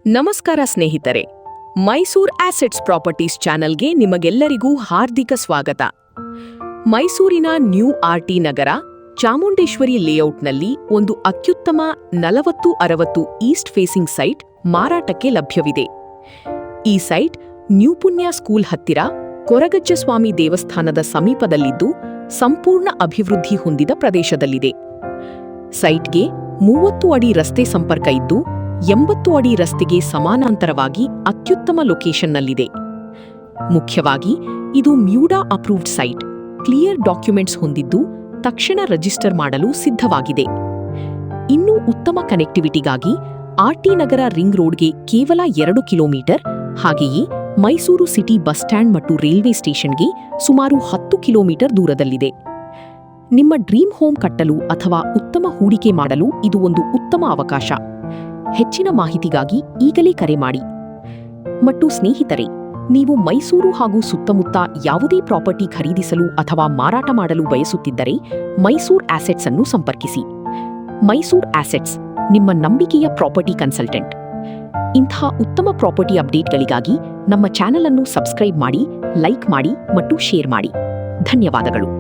ನಮಸ್ಕಾರ ಸ್ನೇಹಿತರೆ, Mysore assets properties ಚಾನೆಲ್ಗೆ ನಿಮಗೆಲ್ಲರಿಗೂ ಹಾರ್ದಿಕ ಸ್ವಾಗತ. ಮೈಸೂರಿನ ನ್ಯೂ ಆರ್ಟಿ ನಗರ ಚಾಮುಂಡೇಶ್ವರಿ ಲೇಔಟ್ನಲ್ಲಿ ಒಂದು ಅತ್ಯುತ್ತಮ 40-60 ಈಸ್ಟ್ ಫೇಸಿಂಗ್ ಸೈಟ್ ಮಾರಾಟಕ್ಕೆ ಲಭ್ಯವಿದೆ. ಈ ಸೈಟ್ ನ್ಯೂ ಪುಣ್ಯ ಸ್ಕೂಲ್ ಹತ್ತಿರ ಕೊರಗಜ್ಜಸ್ವಾಮಿ ದೇವಸ್ಥಾನದ ಸಮೀಪದಲ್ಲಿದ್ದು ಸಂಪೂರ್ಣ ಅಭಿವೃದ್ಧಿ ಹೊಂದಿದ ಪ್ರದೇಶದಲ್ಲಿದೆ. ಸೈಟ್ಗೆ 30 ಅಡಿ ರಸ್ತೆ ಸಂಪರ್ಕ ಇದ್ದು 80 ಅಡಿ ರಸ್ತೆಗೆ ಸಮಾನಾಂತರವಾಗಿ ಅತ್ಯುತ್ತಮ ಲೊಕೇಶನ್ನಲ್ಲಿದೆ. ಮುಖ್ಯವಾಗಿ ಇದು ಮ್ಯೂಡಾ ಅಪ್ರೂವ್ಡ್ ಸೈಟ್, ಕ್ಲಿಯರ್ ಡಾಕ್ಯುಮೆಂಟ್ಸ್ ಹೊಂದಿದ್ದು ತಕ್ಷಣ ರಿಜಿಸ್ಟರ್ ಮಾಡಲು ಸಿದ್ಧವಾಗಿದೆ. ಇನ್ನೂ ಉತ್ತಮ ಕನೆಕ್ಟಿವಿಟಿಗಾಗಿ ಆರ್ಟಿ ನಗರ ರಿಂಗ್ ರೋಡ್ಗೆ ಕೇವಲ 2 ಕಿಲೋಮೀಟರ್, ಹಾಗೆಯೇ ಮೈಸೂರು ಸಿಟಿ ಬಸ್ ಸ್ಟ್ಯಾಂಡ್ ಮತ್ತು ರೈಲ್ವೆ ಸ್ಟೇಷನ್ಗೆ ಸುಮಾರು 10 ಕಿಲೋಮೀಟರ್ ದೂರದಲ್ಲಿದೆ. ನಿಮ್ಮ ಡ್ರೀಮ್ ಹೋಮ್ ಕಟ್ಟಲು ಅಥವಾ ಉತ್ತಮ ಹೂಡಿಕೆ ಮಾಡಲು ಇದು ಒಂದು ಉತ್ತಮ ಅವಕಾಶ. ಹೆಚ್ಚಿನ ಮಾಹಿತಿಗಾಗಿ ಈಗಲೇ ಕರೆ ಮಾಡಿ. ಮತ್ತು ಸ್ನೇಹಿತರೆ, ನೀವು ಮೈಸೂರು ಹಾಗೂ ಸುತ್ತಮುತ್ತ ಯಾವುದೇ ಪ್ರಾಪರ್ಟಿ ಖರೀದಿಸಲು ಅಥವಾ ಮಾರಾಟ ಮಾಡಲು ಬಯಸುತ್ತಿದ್ದರೆ ಮೈಸೂರ್ ಆಸೆಟ್ಸ್ ಅನ್ನು ಸಂಪರ್ಕಿಸಿ. ಮೈಸೂರ್ ಆಸೆಟ್ಸ್, ನಿಮ್ಮ ನಂಬಿಕೆಯ ಪ್ರಾಪರ್ಟಿ ಕನ್ಸಲ್ಟೆಂಟ್. ಇಂತಹ ಉತ್ತಮ ಪ್ರಾಪರ್ಟಿ ಅಪ್ಡೇಟ್ಗಳಿಗಾಗಿ ನಮ್ಮ ಚಾನೆಲ್ ಅನ್ನು ಸಬ್ಸ್ಕ್ರೈಬ್ ಮಾಡಿ, ಲೈಕ್ ಮಾಡಿ ಮತ್ತು ಶೇರ್ ಮಾಡಿ. ಧನ್ಯವಾದಗಳು.